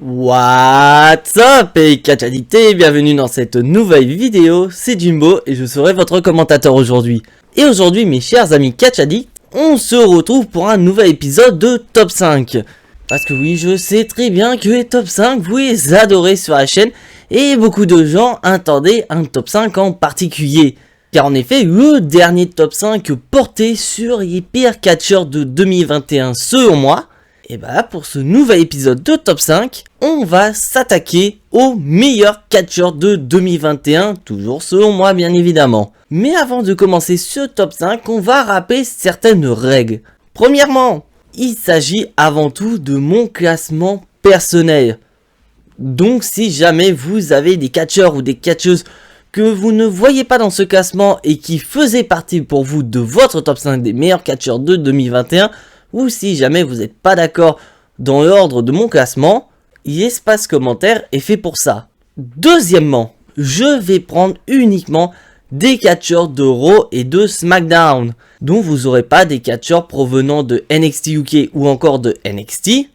What's up et catch addicté, bienvenue dans cette nouvelle vidéo, c'est Jimbo et je serai votre commentateur aujourd'hui. Et aujourd'hui mes chers amis catch addicts, on se retrouve pour un nouvel épisode de Top 5. Parce que oui, je sais très bien que les Top 5 vous les adorez sur la chaîne et beaucoup de gens attendaient un Top 5 en particulier. Car en effet, le dernier Top 5 portait sur les pires catcheurs de 2021 selon moi. Et bah pour ce nouvel épisode de Top 5, on va s'attaquer aux meilleurs catcheurs de 2021, toujours selon moi bien évidemment. Mais avant de commencer ce Top 5, on va rappeler certaines règles. Premièrement, il s'agit avant tout de mon classement personnel. Donc si jamais vous avez des catcheurs ou des catcheuses que vous ne voyez pas dans ce classement et qui faisaient partie pour vous de votre Top 5 des meilleurs catcheurs de 2021, ou si jamais vous n'êtes pas d'accord dans l'ordre de mon classement, l'espace commentaire est fait pour ça. Deuxièmement, je vais prendre uniquement des catcheurs de Raw et de SmackDown, dont vous n'aurez pas des catcheurs provenant de NXT UK ou encore de NXT,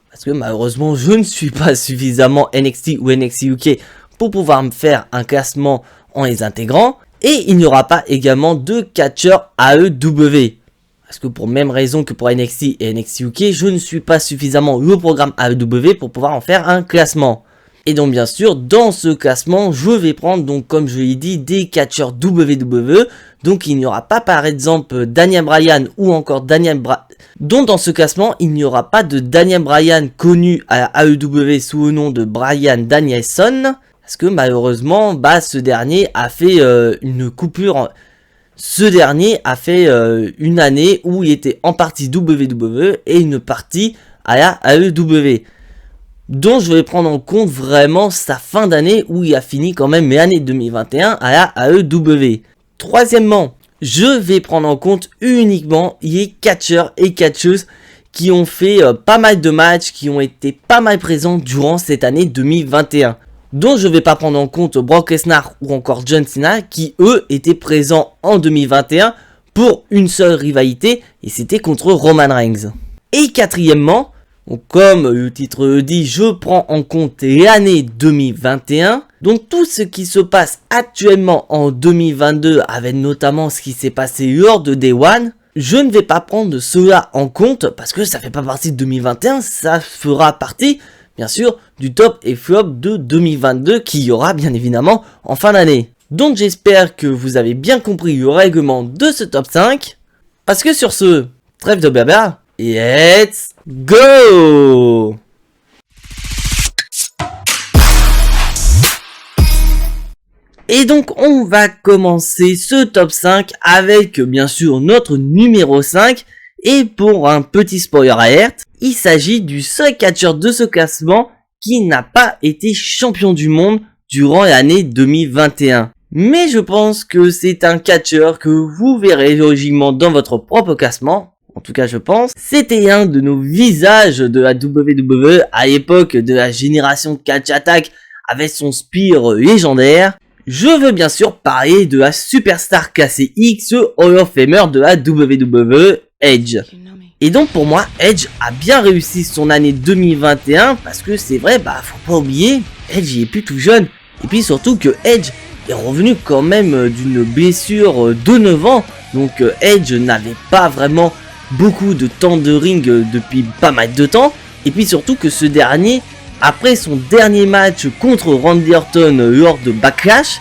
parce que malheureusement je ne suis pas suffisamment NXT ou NXT UK pour pouvoir me faire un classement en les intégrant, et il n'y aura pas également de catcheurs AEW. Parce que pour même raison que pour NXT et NXT UK, je ne suis pas suffisamment le programme AEW pour pouvoir en faire un classement. Et donc bien sûr, dans ce classement, je vais prendre, donc comme je l'ai dit, des catcheurs WWE. Donc il n'y aura pas par exemple Daniel Bryan ou encore Daniel Bryan. Donc dans ce classement, il n'y aura pas de Daniel Bryan connu à la AEW sous le nom de Bryan Danielson. Parce que malheureusement, ce dernier a fait une coupure... Ce dernier a fait une année où il était en partie WWE et une partie à la AEW. Donc je vais prendre en compte vraiment sa fin d'année où il a fini quand même l'année 2021 à la AEW. Troisièmement, je vais prendre en compte uniquement les catcheurs et catcheuses qui ont fait pas mal de matchs, qui ont été pas mal présents durant cette année 2021. Donc je ne vais pas prendre en compte Brock Lesnar ou encore John Cena qui eux étaient présents en 2021 pour une seule rivalité et c'était contre Roman Reigns. Et quatrièmement, comme le titre le dit, je prends en compte l'année 2021. Donc tout ce qui se passe actuellement en 2022 avec notamment ce qui s'est passé lors de Day One. Je ne vais pas prendre cela en compte parce que ça fait pas partie de 2021, ça fera partie... bien sûr, du top et flop de 2022 qu'il y aura bien évidemment en fin d'année. Donc j'espère que vous avez bien compris le règlement de ce top 5. Parce que sur ce, trêve de blabla, let's go! Et donc on va commencer ce top 5 avec bien sûr notre numéro 5. Et pour un petit spoiler alert, il s'agit du seul catcheur de ce classement qui n'a pas été champion du monde durant l'année 2021. Mais je pense que c'est un catcheur que vous verrez logiquement dans votre propre classement. En tout cas je pense. C'était un de nos visages de la WWE à l'époque de la génération Catch Attack avec son spear légendaire. Je veux bien sûr parler de la superstar classée X, Hall of Famer de la WWE, Edge. Et donc pour moi, Edge a bien réussi son année 2021 parce que c'est vrai, faut pas oublier, Edge il est plus tout jeune. Et puis surtout que Edge est revenu quand même d'une blessure de 9 ans. Donc Edge n'avait pas vraiment beaucoup de temps de ring depuis pas mal de temps. Et puis surtout que ce dernier, après son dernier match contre Randy Orton lors de Backlash,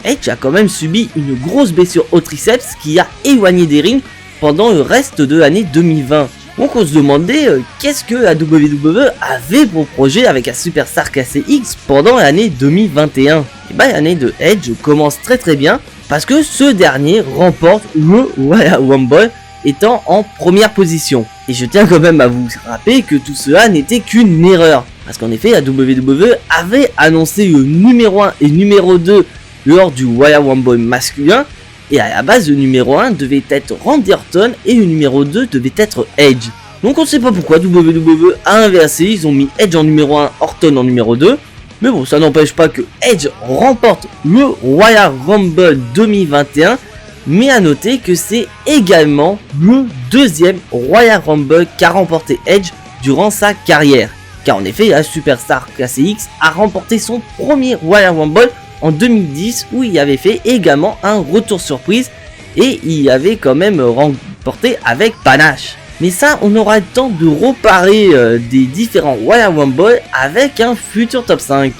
Edge a quand même subi une grosse blessure au triceps qui a éloigné des rings pendant le reste de l'année 2020. Donc on se demandait qu'est-ce que la WWE avait pour projet avec la superstar classée X pendant l'année 2021. Et l'année de Edge commence très bien parce que ce dernier remporte le Royal Rumble étant en première position. Et je tiens quand même à vous rappeler que tout cela n'était qu'une erreur. Parce qu'en effet la WWE avait annoncé le numéro 1 et numéro 2 lors du Royal Rumble masculin. Et à la base, le numéro 1 devait être Randy Orton et le numéro 2 devait être Edge. Donc on ne sait pas pourquoi WWE a inversé, ils ont mis Edge en numéro 1, Orton en numéro 2. Mais bon, ça n'empêche pas que Edge remporte le Royal Rumble 2021. Mais à noter que c'est également le deuxième Royal Rumble qu'a remporté Edge durant sa carrière. car en effet la superstar classé X a remporté son premier Royal Rumble en 2010 où il avait fait également un retour surprise et il avait quand même remporté avec panache. Mais ça, on aura le temps de reparler des différents Royal Rumble avec un futur top 5.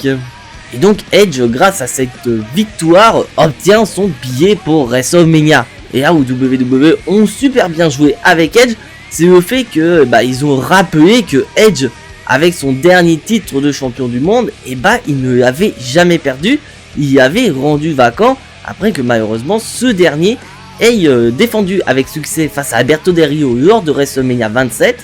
Et donc Edge, grâce à cette victoire, obtient son billet pour WrestleMania. Et là où WWE ont super bien joué avec Edge, c'est le fait que ils ont rappelé que Edge, avec son dernier titre de champion du monde, il ne l'avait jamais perdu, il y avait rendu vacant après que malheureusement ce dernier ait défendu avec succès face à Alberto Del Rio lors de WrestleMania 27.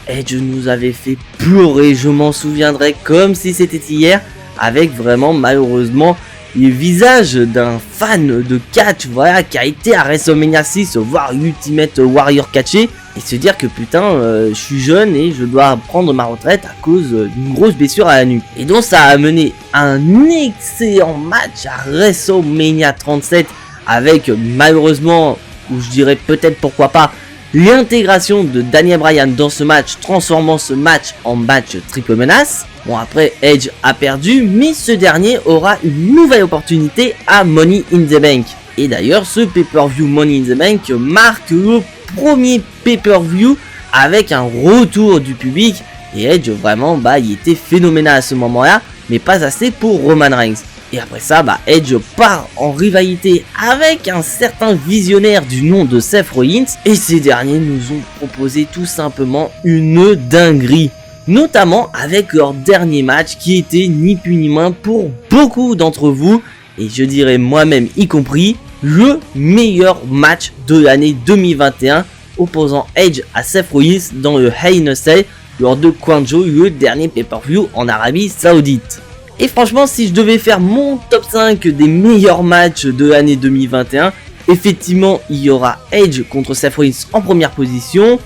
Edge nous avait fait pleurer, je m'en souviendrai comme si c'était hier, avec vraiment malheureusement le visage d'un fan de catch, voilà, qui a été à WrestleMania 6 voir Ultimate Warrior catcher et se dire que putain, je suis jeune et je dois prendre ma retraite à cause d'une grosse blessure à la nuque. Et donc ça a amené un excellent match à WrestleMania 37 avec malheureusement, ou je dirais peut-être pourquoi pas, l'intégration de Daniel Bryan dans ce match, transformant ce match en match triple menace. Bon, après Edge a perdu, mais ce dernier aura une nouvelle opportunité à Money in the Bank. Et d'ailleurs, ce pay-per-view Money in the Bank marque le premier pay-per-view avec un retour du public. Et Edge, vraiment, il était phénoménal à ce moment-là, mais pas assez pour Roman Reigns. Et après ça, Edge part en rivalité avec un certain visionnaire du nom de Seth Rollins. Et ces derniers nous ont proposé tout simplement une dinguerie. Notamment avec leur dernier match qui était ni plus ni moins pour beaucoup d'entre vous, et je dirais moi-même y compris, le meilleur match de l'année 2021 opposant Edge à Seth Rollins dans le Hell in a Cell lors de Kwanjo, le dernier pay-per-view en Arabie Saoudite. Et franchement, si je devais faire mon top 5 des meilleurs matchs de l'année 2021, effectivement il y aura Edge contre Seth Rollins en première position.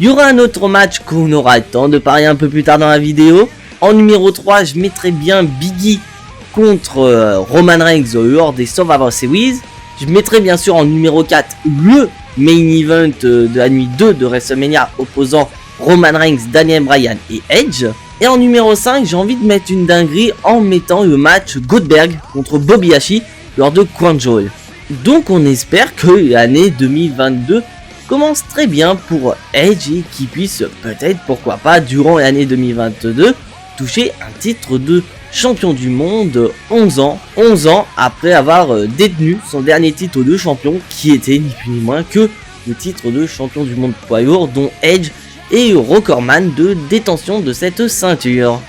Il y aura un autre match qu'on aura le temps de parler un peu plus tard dans la vidéo. En numéro 3, je mettrai bien Big E contre Roman Reigns lors des Survivor Series. Je mettrai bien sûr en numéro 4 le main event de la nuit 2 de WrestleMania opposant Roman Reigns, Daniel Bryan et Edge. Et en numéro 5, j'ai envie de mettre une dinguerie en mettant le match Goldberg contre Bobby Lashley lors de Crown Jewel. Donc on espère que l'année 2022 commence très bien pour Edge et qui puisse peut-être, pourquoi pas, durant l'année 2022, toucher un titre de champion du monde 11 ans après avoir détenu son dernier titre de champion qui était ni plus ni moins que le titre de champion du monde poids lourd dont Edge est le recordman de détention de cette ceinture.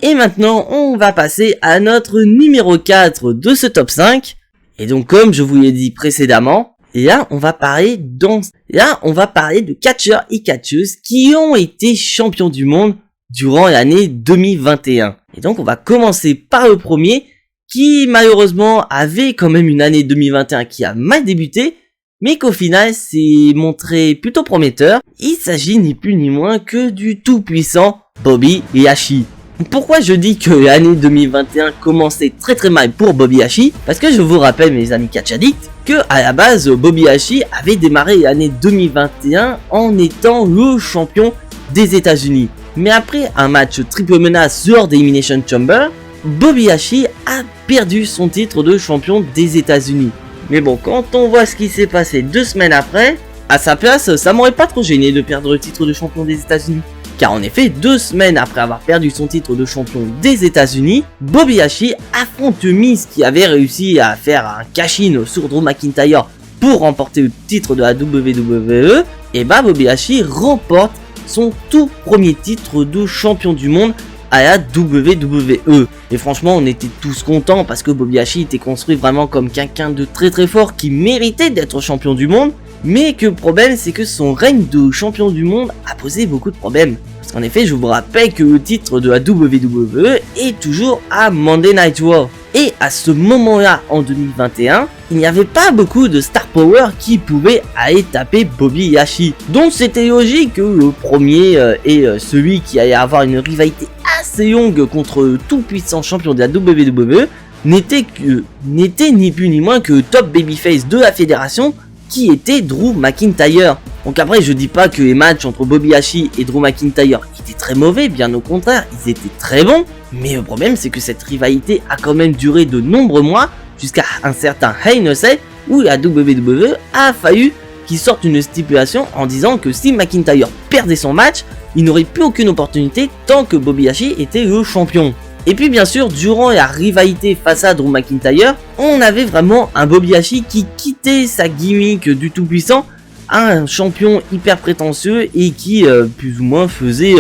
Et maintenant, on va passer à notre numéro 4 de ce top 5. Et donc, comme je vous l'ai dit précédemment, là, on va parler de catcheurs et catcheuses qui ont été champions du monde durant l'année 2021. Et donc, on va commencer par le premier, qui malheureusement avait quand même une année 2021 qui a mal débuté, mais qu'au final s'est montré plutôt prometteur. Il s'agit ni plus ni moins que du tout-puissant Bobby Lashley. Pourquoi je dis que l'année 2021 commençait très très mal pour Bobby Lashley? Parce que je vous rappelle, mes amis catch addicts, que à la base Bobby Lashley avait démarré l'année 2021 en étant le champion des États-Unis. Mais après un match triple menace lors d'Elimination Chamber, Bobby Lashley a perdu son titre de champion des États-Unis. Mais bon, quand on voit ce qui s'est passé 2 semaines après, à sa place, ça m'aurait pas trop gêné de perdre le titre de champion des États-Unis. Car en effet, 2 semaines après avoir perdu son titre de champion des États-Unis, Bobby Lashley affronte Miz qui avait réussi à faire un cash-in sur Drew McIntyre pour remporter le titre de la WWE. Et Bobby Lashley remporte son tout premier titre de champion du monde à la WWE. Et franchement, on était tous contents parce que Bobby Lashley était construit vraiment comme quelqu'un de très très fort qui méritait d'être champion du monde. Mais que le problème, c'est que son règne de champion du monde a posé beaucoup de problèmes. Parce qu'en effet, je vous rappelle que le titre de la WWE est toujours à Monday Night Raw. Et à ce moment-là, en 2021, il n'y avait pas beaucoup de star power qui pouvaient aller taper Bobby Lashley. Donc c'était logique que le premier et celui qui allait avoir une rivalité assez longue contre le tout-puissant champion de la WWE n'était ni plus ni moins que le top babyface de la fédération, qui était Drew McIntyre. Donc après, je dis pas que les matchs entre Bobby Lashley et Drew McIntyre étaient très mauvais, bien au contraire, ils étaient très bons. Mais le problème, c'est que cette rivalité a quand même duré de nombreux mois, jusqu'à un certain Hell in a Cell, où la WWE a fallu qu'ils sortent une stipulation en disant que si McIntyre perdait son match, il n'aurait plus aucune opportunité tant que Bobby Lashley était le champion. Et puis bien sûr, durant la rivalité face à Drew McIntyre, on avait vraiment un Bobby Lashley qui quittait sa gimmick du tout-puissant à un champion hyper prétentieux et qui plus ou moins faisait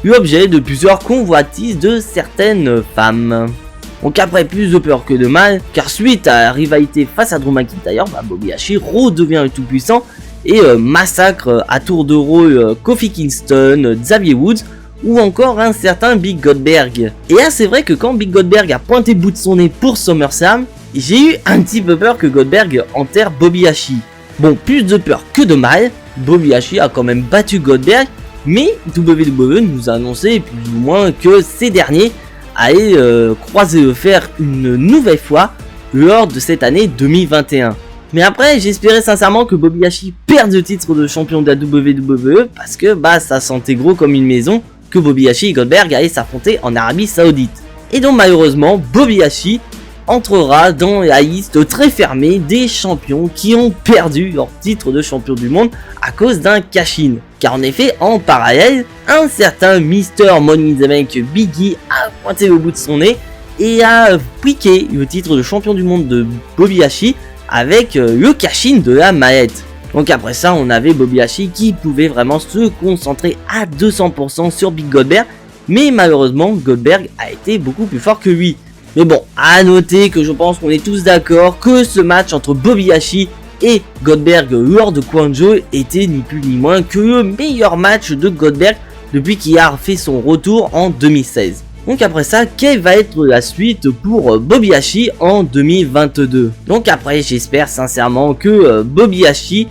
l'objet de plusieurs convoitises de certaines femmes. Donc après, plus de peur que de mal, car suite à la rivalité face à Drew McIntyre, Bobby Lashley redevient le tout-puissant et massacre à tour de rôle Kofi Kingston, Xavier Woods ou encore un certain Big Goldberg. Et là c'est vrai que quand Big Goldberg a pointé le bout de son nez pour SummerSlam, j'ai eu un petit peu peur que Goldberg enterre Bobby Lashley. Bon, plus de peur que de mal, Bobby Lashley a quand même battu Goldberg, mais WWE nous a annoncé plus ou moins que ces derniers allaient croiser le fer une nouvelle fois lors de cette année 2021. Mais après, j'espérais sincèrement que Bobby Lashley perde le titre de champion de la WWE parce que ça sentait gros comme une maison que Bobby Lashley et Goldberg allaient s'affronter en Arabie Saoudite. Et donc malheureusement, Bobby Lashley entrera dans la liste très fermée des champions qui ont perdu leur titre de champion du monde à cause d'un cash-in. Car en effet, en parallèle, un certain Mr. Money in the Bank Biggie a pointé au bout de son nez et a piqué le titre de champion du monde de Bobby Lashley avec le cash-in de la mallette. Donc après ça, on avait Bobby Lashley qui pouvait vraiment se concentrer à 200% sur Big Goldberg, mais malheureusement, Goldberg a été beaucoup plus fort que lui. Mais bon, à noter que je pense qu'on est tous d'accord que ce match entre Bobby Lashley et Goldberg lors de Crown Jewel était ni plus ni moins que le meilleur match de Goldberg depuis qu'il a fait son retour en 2016. Donc après ça, quelle va être la suite pour Bobby Lashley en 2022? Donc après, j'espère sincèrement que Bobby Lashley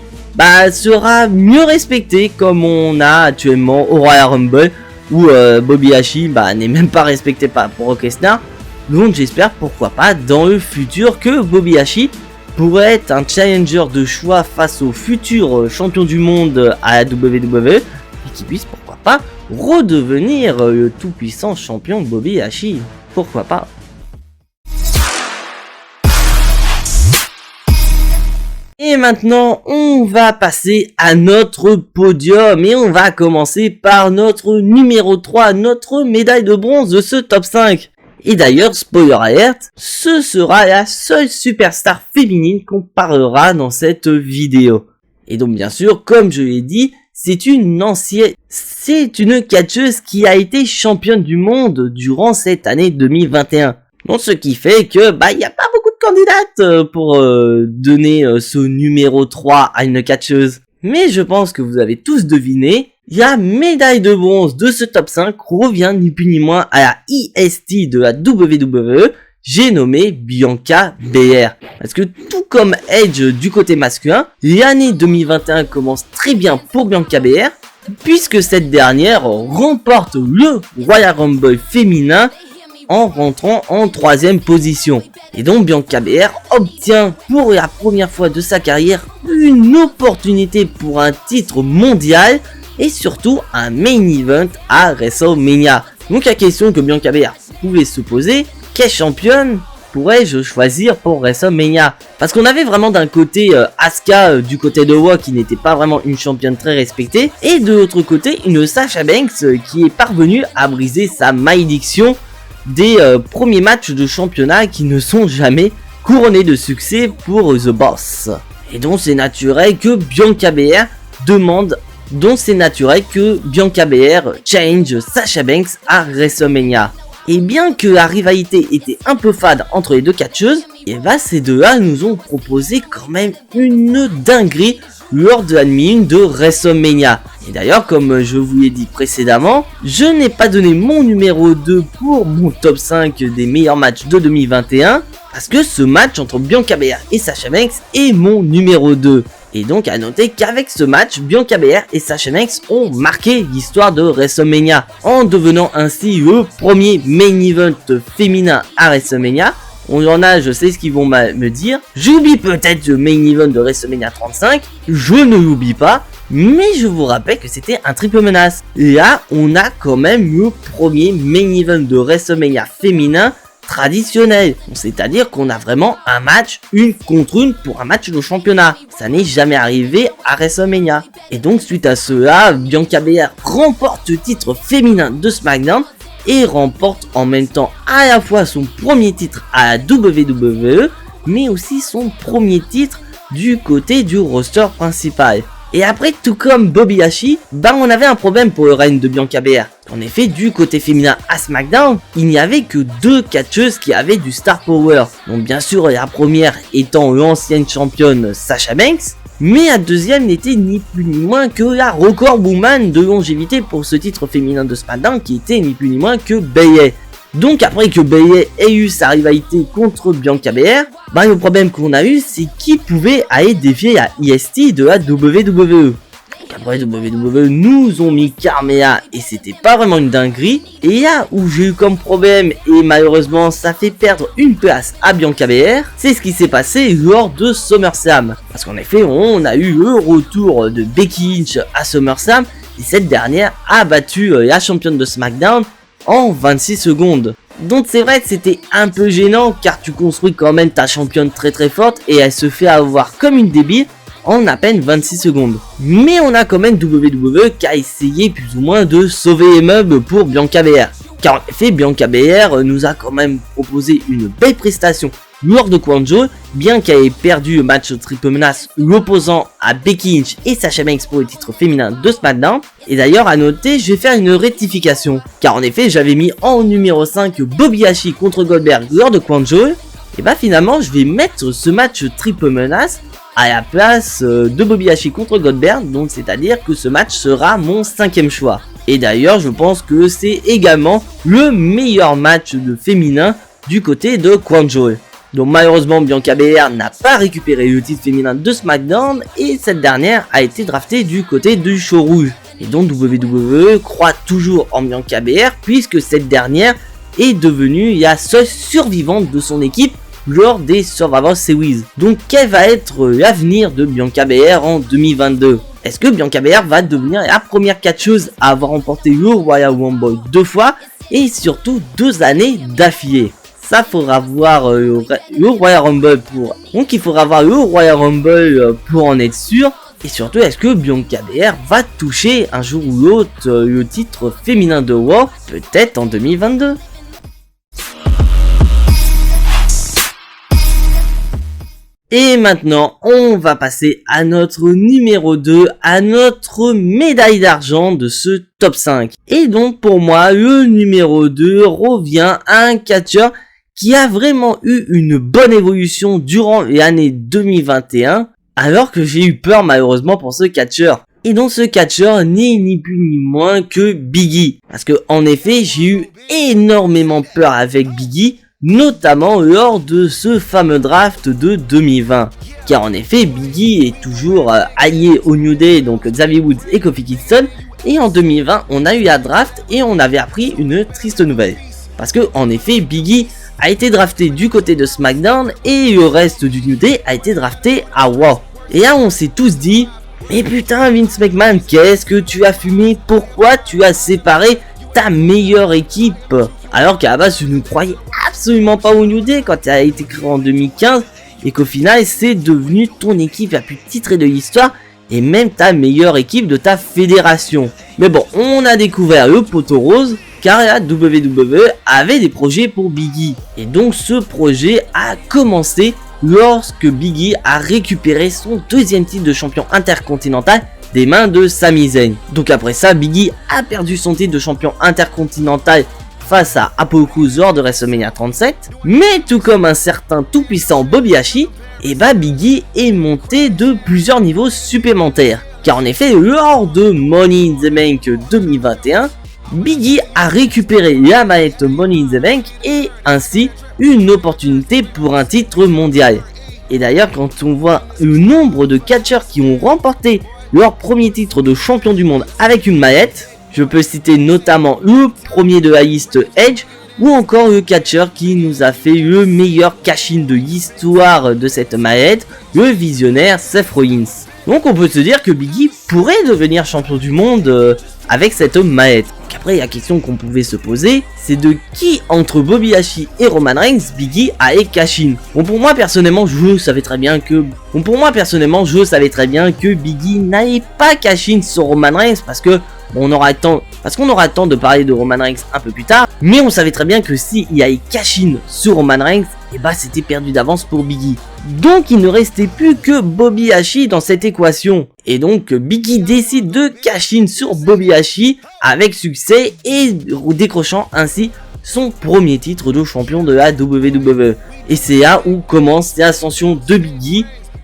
sera mieux respecté comme on a actuellement au Royal Rumble où Bobby Lashley n'est même pas respecté par Brock Lesnar. Donc j'espère pourquoi pas dans le futur que Bobby Lashley pourrait être un challenger de choix face au futur champion du monde à la WWE et qu'il puisse pourquoi pas redevenir le tout puissant champion Bobby Lashley. Pourquoi pas. Et maintenant, on va passer à notre podium et on va commencer par notre numéro 3, notre médaille de bronze de ce top 5. Et d'ailleurs, spoiler alert, ce sera la seule superstar féminine qu'on parlera dans cette vidéo. Et donc bien sûr, comme je l'ai dit, c'est une catcheuse qui a été championne du monde durant cette année 2021. Donc ce qui fait que il n'y a pas beaucoup de candidates pour donner ce numéro 3 à une catcheuse. Mais je pense que vous avez tous deviné, la médaille de bronze de ce top 5 revient ni plus ni moins à la IST de la WWE, j'ai nommé Bianca Belair. Parce que tout comme Edge du côté masculin, l'année 2021 commence très bien pour Bianca Belair, puisque cette dernière remporte le Royal Rumble féminin en rentrant en 3ème position. Et donc Bianca Belair obtient pour la première fois de sa carrière une opportunité pour un titre mondial et surtout un main event à WrestleMania. Donc la question que Bianca Belair pouvait se poser, quelle championne pourrais-je choisir pour WrestleMania? Parce qu'on avait vraiment d'un côté Asuka du côté de Raw qui n'était pas vraiment une championne très respectée, et de l'autre côté une Sasha Banks qui est parvenue à briser sa malédiction des premiers matchs de championnat qui ne sont jamais couronnés de succès pour The Boss. Et donc c'est naturel que Bianca Belair challenge Sasha Banks à WrestleMania. Et bien que la rivalité était un peu fade entre les deux catcheuses, ces deux-là nous ont proposé quand même une dinguerie lors de la nuit de WrestleMania. Et d'ailleurs, comme je vous l'ai dit précédemment, je n'ai pas donné mon numéro 2 pour mon top 5 des meilleurs matchs de 2021, parce que ce match entre Bianca Belair et Sasha Banks est mon numéro 2. Et donc à noter qu'avec ce match, Bianca Belair et Sasha Banks ont marqué l'histoire de WrestleMania, en devenant ainsi le premier main event féminin à WrestleMania. On en a, je sais ce qu'ils vont me dire. J'oublie peut-être le main event de WrestleMania 35, je ne l'oublie pas, Mais je vous rappelle que c'était un triple menace. Là, on a quand même le premier main event de WrestleMania féminin traditionnel. C'est-à-dire qu'on a vraiment un match une contre une pour un match de championnat. Ça n'est jamais arrivé à WrestleMania. Et donc suite à cela, Bianca Belair remporte le titre féminin de SmackDown et remporte en même temps à la fois son premier titre à la WWE, mais aussi son premier titre du côté du roster principal. Et après, tout comme Bobby Lashley, on avait un problème pour le règne de Bianca Belair. En effet, du côté féminin à SmackDown, il n'y avait que 2 catcheuses qui avaient du star power. Donc bien sûr, la première étant l'ancienne championne Sasha Banks, mais la deuxième n'était ni plus ni moins que la record woman de longévité pour ce titre féminin de SmackDown, qui était ni plus ni moins que Bayley. Donc après que Bayley ait eu sa rivalité contre Bianca Belair, le problème qu'on a eu, c'est qui pouvait aller défier la IST de la WWE. Après WWE nous ont mis Carmella et c'était pas vraiment une dinguerie. Et là où j'ai eu comme problème et malheureusement ça fait perdre une place à Bianca Belair, c'est ce qui s'est passé lors de SummerSlam. Parce qu'en effet on a eu le retour de Becky Lynch à SummerSlam et cette dernière a battu la championne de SmackDown en 26 secondes. Donc c'est vrai que c'était un peu gênant car tu construis quand même ta championne très forte et elle se fait avoir comme une débile en à peine 26 secondes. Mais on a quand même WWE qui a essayé plus ou moins de sauver les meubles pour Bianca Belair. Car en effet Bianca Belair nous a quand même proposé une belle prestation lors de Crown Jewel, bien qu'elle ait perdu le match triple menace l'opposant à Becky Lynch et Sasha Banks pour le titre féminin de SmackDown. Et d'ailleurs à noter, je vais faire une rectification, car en effet j'avais mis en numéro 5 Bobby Lashley contre Goldberg lors de Crown Jewel, et finalement je vais mettre ce match triple menace à la place de Bobby Lashley contre Goldberg, donc c'est à dire que ce match sera mon 5e choix. Et d'ailleurs je pense que c'est également le meilleur match de féminin du côté de Crown Jewel. Donc malheureusement Bianca Belair n'a pas récupéré le titre féminin de SmackDown et cette dernière a été draftée du côté du show rouge. Et donc WWE croit toujours en Bianca Belair puisque cette dernière est devenue la seule survivante de son équipe lors des Survivor Series. Donc quel va être l'avenir de Bianca Belair en 2022 ? Est-ce que Bianca Belair va devenir la première catcheuse à avoir remporté le Royal Rumble 2 fois et surtout 2 années d'affilée ? Ça faudra voir le Royal Rumble pour. Donc il faudra voir le Royal Rumble pour en être sûr. Et surtout, est-ce que Bianca Belair va toucher un jour ou l'autre le titre féminin de Raw, peut-être en 2022. Et maintenant, on va passer à notre numéro 2, à notre médaille d'argent de ce top 5. Et donc pour moi, le numéro 2 revient à un catcheur qui a vraiment eu une bonne évolution durant l'année 2021, alors que j'ai eu peur malheureusement pour ce catcheur. Et donc ce catcheur n'est ni plus ni moins que Big E. Parce que en effet, j'ai eu énormément peur avec Big E, notamment lors de ce fameux draft de 2020. Car en effet, Big E est toujours allié au New Day, donc Xavier Woods et Kofi Kingston. Et en 2020, on a eu la draft et on avait appris une triste nouvelle. Parce que en effet, Big E a été drafté du côté de SmackDown et le reste du New Day a été drafté à Raw. Et là on s'est tous dit, mais putain Vince McMahon, qu'est-ce que tu as fumé? Pourquoi tu as séparé ta meilleure équipe? Alors qu'à la base tu ne croyais absolument pas au New Day quand tu as été créé en 2015 et qu'au final c'est devenu ton équipe la plus titrée de l'histoire et même ta meilleure équipe de ta fédération. Mais bon, on a découvert le poteau rose car la WWE avait des projets pour Big E. Et donc ce projet a commencé lorsque Big E a récupéré son 2e titre de champion intercontinental des mains de Sami Zayn. Donc après ça, Big E a perdu son titre de champion intercontinental face à Apollo Crews lors de WrestleMania 37. Mais tout comme un certain tout-puissant Bobby Lashley, Big E est monté de plusieurs niveaux supplémentaires. Car en effet, lors de Money in the Bank 2021, Big E a récupéré la manette Money in the Bank et ainsi une opportunité pour un titre mondial. Et d'ailleurs, quand on voit le nombre de catcheurs qui ont remporté leur premier titre de champion du monde avec une mallette, je peux citer notamment le premier de la liste Edge ou encore le catcheur qui nous a fait le meilleur cash-in de l'histoire de cette mallette, le visionnaire Seth Rollins. Donc on peut se dire que Big E pourrait devenir champion du monde avec cette mallette. Donc après la question qu'on pouvait se poser, c'est de qui entre Bobby Lashley et Roman Reigns Big E allait cash-in. Bon pour moi personnellement je savais très bien que Big E n'allait pas cash-in sur Roman Reigns parce que on aura le temps de parler de Roman Reigns un peu plus tard, mais on savait très bien que si il allait cash-in sur Roman Reigns, et bah c'était perdu d'avance pour Big E. Donc il ne restait plus que Bobby Lashley dans cette équation. Et donc Big E décide de cash-in sur Bobby Lashley avec succès et décrochant ainsi son premier titre de champion de la WWE. Et c'est là où commence l'ascension de Big E,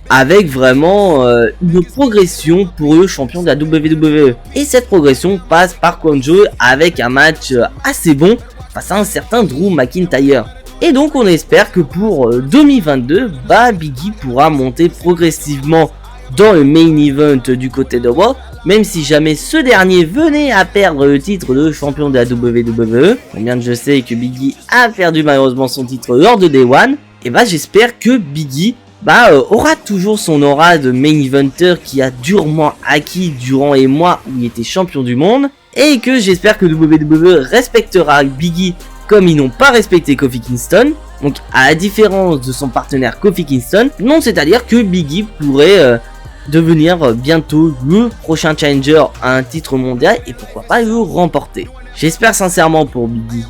avec vraiment une progression pour le champion de la WWE. Et cette progression passe par Crown Jewel avec un match assez bon face à un certain Drew McIntyre. Et donc on espère que pour 2022, Big E pourra monter progressivement dans le main event du côté de Raw, même si jamais ce dernier venait à perdre le titre de champion de la WWE. Bien que je sais que Big E a perdu malheureusement son titre lors de Day One, et j'espère que Big E aura toujours son aura de main eventer qui a durement acquis durant les mois où il était champion du monde, et que j'espère que WWE respectera Big E comme ils n'ont pas respecté Kofi Kingston. Donc à la différence de son partenaire Kofi Kingston, non, c'est-à-dire que Big E pourrait devenir bientôt le prochain challenger à un titre mondial et pourquoi pas le remporter. J'espère sincèrement pour Big E.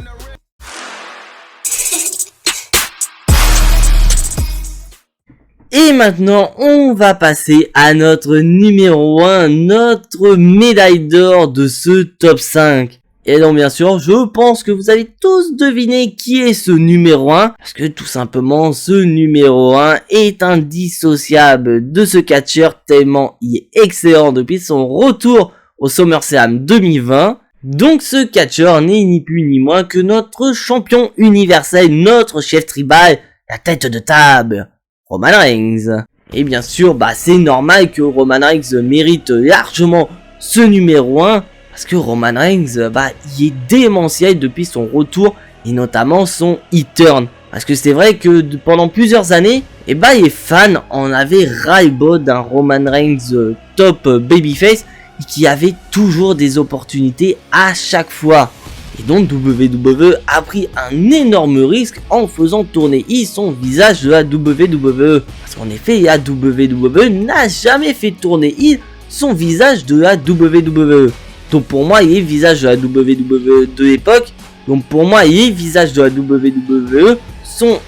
Et maintenant, on va passer à notre numéro 1, notre médaille d'or de ce top 5. Et donc bien sûr, je pense que vous avez tous deviné qui est ce numéro 1, parce que tout simplement, ce numéro 1 est indissociable de ce catcheur tellement il est excellent depuis son retour au SummerSlam 2020. Donc ce catcheur n'est ni plus ni moins que notre champion universel, notre chef tribal, la tête de table, Roman Reigns. Et bien sûr, c'est normal que Roman Reigns mérite largement ce numéro 1, parce que Roman Reigns, il est démentiel depuis son retour, et notamment son heel turn. Parce que c'est vrai que pendant plusieurs années, les fans en avaient ras-le-bol d'un Roman Reigns top babyface, et qui avait toujours des opportunités à chaque fois. Et donc WWE a pris un énorme risque en faisant tourner son visage de la WWE. Parce qu'en effet, la WWE n'a jamais fait tourner son visage de la WWE. Donc pour moi, les visages de la WWE de l'époque, sont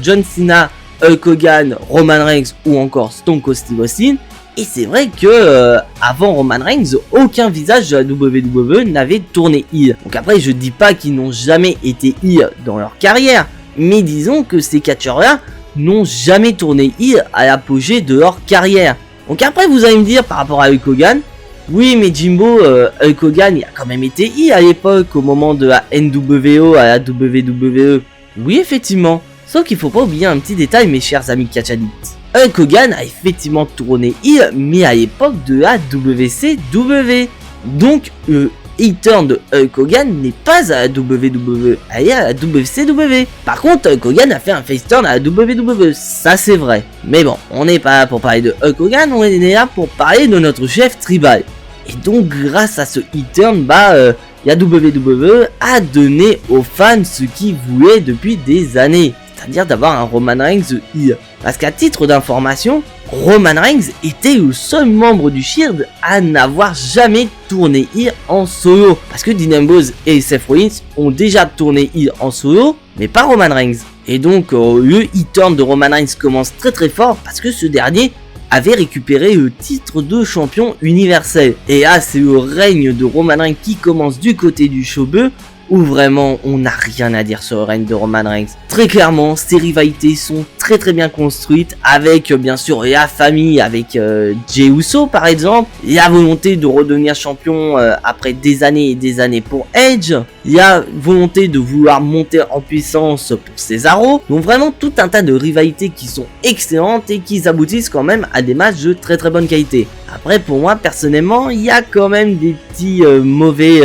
John Cena, Hulk Hogan, Roman Reigns ou encore Stone Cold Steve Austin. Et c'est vrai que avant Roman Reigns, aucun visage de la WWE n'avait tourné heel. Donc après, je dis pas qu'ils n'ont jamais été heel dans leur carrière, mais disons que ces catcheurs-là n'ont jamais tourné heel à l'apogée de leur carrière. Donc après, vous allez me dire par rapport à Hulk Hogan, oui mais Jimbo, Hulk Hogan il a quand même été heel à l'époque au moment de la NWO à la WWE. Oui effectivement, sauf qu'il faut pas oublier un petit détail mes chers amis catch addicts. Hulk Hogan a effectivement tourné heel, mais à l'époque de la WCW. Donc, le heel turn de Hulk Hogan n'est pas à la WWE, elle est à la WCW. Par contre, Hulk Hogan a fait un face turn à la WWE, ça c'est vrai. Mais bon, on n'est pas là pour parler de Hulk Hogan, on est là pour parler de notre chef tribal. Et donc, grâce à ce heel turn, la WWE a donné aux fans ce qu'ils voulaient depuis des années. C'est-à-dire d'avoir un Roman Reigns heel. Parce qu'à titre d'information, Roman Reigns était le seul membre du Shield à n'avoir jamais tourné heel en solo. Parce que Dean Ambrose et Seth Rollins ont déjà tourné heel en solo, mais pas Roman Reigns. Et donc le heel turn de Roman Reigns commence très très fort parce que ce dernier avait récupéré le titre de champion universel. Et là c'est le règne de Roman Reigns qui commence du côté du showbiz, où vraiment on n'a rien à dire sur le règne de Roman Reigns. Très clairement, ces rivalités sont très très bien construites avec bien sûr la famille, avec Jey Uso par exemple, la volonté de redevenir champion après des années et des années pour Edge, la volonté de vouloir monter en puissance pour Cesaro, donc vraiment tout un tas de rivalités qui sont excellentes et qui aboutissent quand même à des matchs de très très bonne qualité. Après pour moi personnellement, il y a quand même des petits mauvais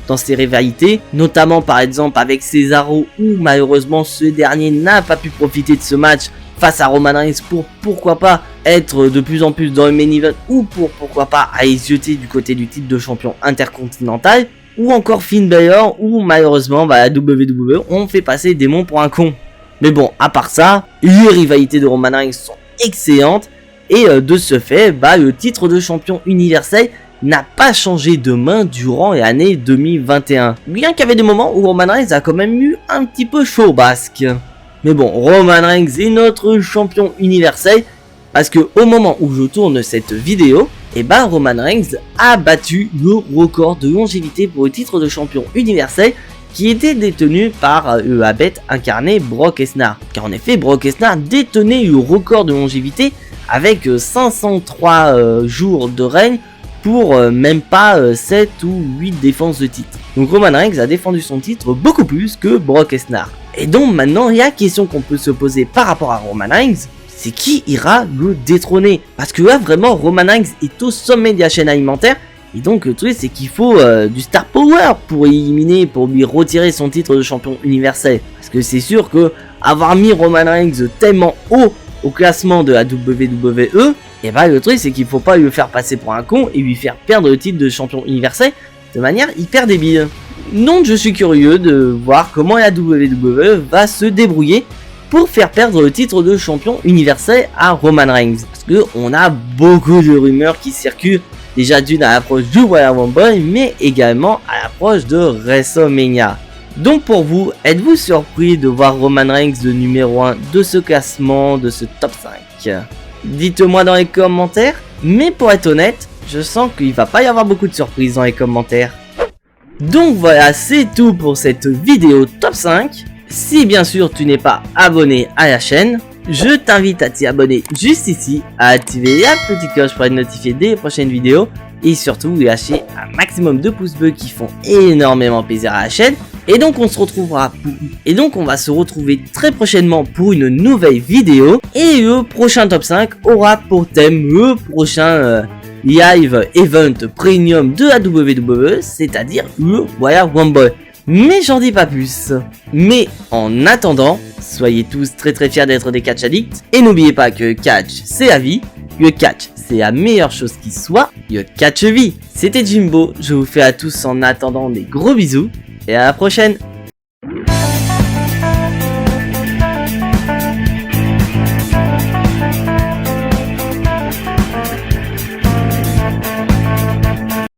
dans ces rivalités, notamment par exemple avec Cesaro où malheureusement ce dernier n'a pas pu profiter de ce match face à Roman Reigns pour pourquoi pas être de plus en plus dans le main event ou pour pourquoi pas aller se jeter du côté du titre de champion intercontinental, ou encore Finn Balor où malheureusement la WWE on fait passer le démon pour un con. Mais bon, à part ça, les rivalités de Roman Reigns sont excellentes et de ce fait, le titre de champion universel n'a pas changé de main durant l'année 2021. Bien qu'il y avait des moments où Roman Reigns a quand même eu un petit peu chaud au basque. Mais bon, Roman Reigns est notre champion universel parce que au moment où je tourne cette vidéo, Roman Reigns a battu le record de longévité pour le titre de champion universel qui était détenu par le bête incarné Brock Lesnar. Car en effet, Brock Lesnar détenait le record de longévité avec 503 jours de règne pour même pas 7 ou 8 défenses de titre. Donc Roman Reigns a défendu son titre beaucoup plus que Brock Lesnar. Et donc maintenant, la question qu'on peut se poser par rapport à Roman Reigns, c'est qui ira le détrôner? Parce que là vraiment Roman Reigns est au sommet de la chaîne alimentaire. Et donc le truc c'est qu'il faut du star power pour éliminer, pour lui retirer son titre de champion universel. Parce que c'est sûr que avoir mis Roman Reigns tellement haut au classement de la WWE, le truc c'est qu'il faut pas lui faire passer pour un con et lui faire perdre le titre de champion universel de manière hyper débile. Donc je suis curieux de voir comment la WWE va se débrouiller pour faire perdre le titre de champion universel à Roman Reigns. Parce que on a beaucoup de rumeurs qui circulent. Déjà d'une à l'approche du Royal Rumble, mais également à l'approche de WrestleMania. Donc pour vous, êtes-vous surpris de voir Roman Reigns de numéro 1 de ce classement, de ce top 5? Dites-moi dans les commentaires, mais pour être honnête, je sens qu'il va pas y avoir beaucoup de surprises dans les commentaires. Donc voilà, c'est tout pour cette vidéo top 5. Si bien sûr tu n'es pas abonné à la chaîne, je t'invite à t'y abonner juste ici, à activer la petite cloche pour être notifié des prochaines vidéos et surtout lâcher un maximum de pouces bleus qui font énormément plaisir à la chaîne. Et donc on va se retrouver très prochainement pour une nouvelle vidéo et le prochain top 5 aura pour thème le prochain live event premium de la WWE, c'est-à-dire le Royal Rumble. Mais j'en dis pas plus. Mais en attendant, soyez tous très fiers d'être des catch addicts. Et n'oubliez pas que catch c'est la vie. Le catch c'est la meilleure chose qui soit. Le catch vie. C'était Jimbo. Je vous fais à tous en attendant des gros bisous. Et à la prochaine.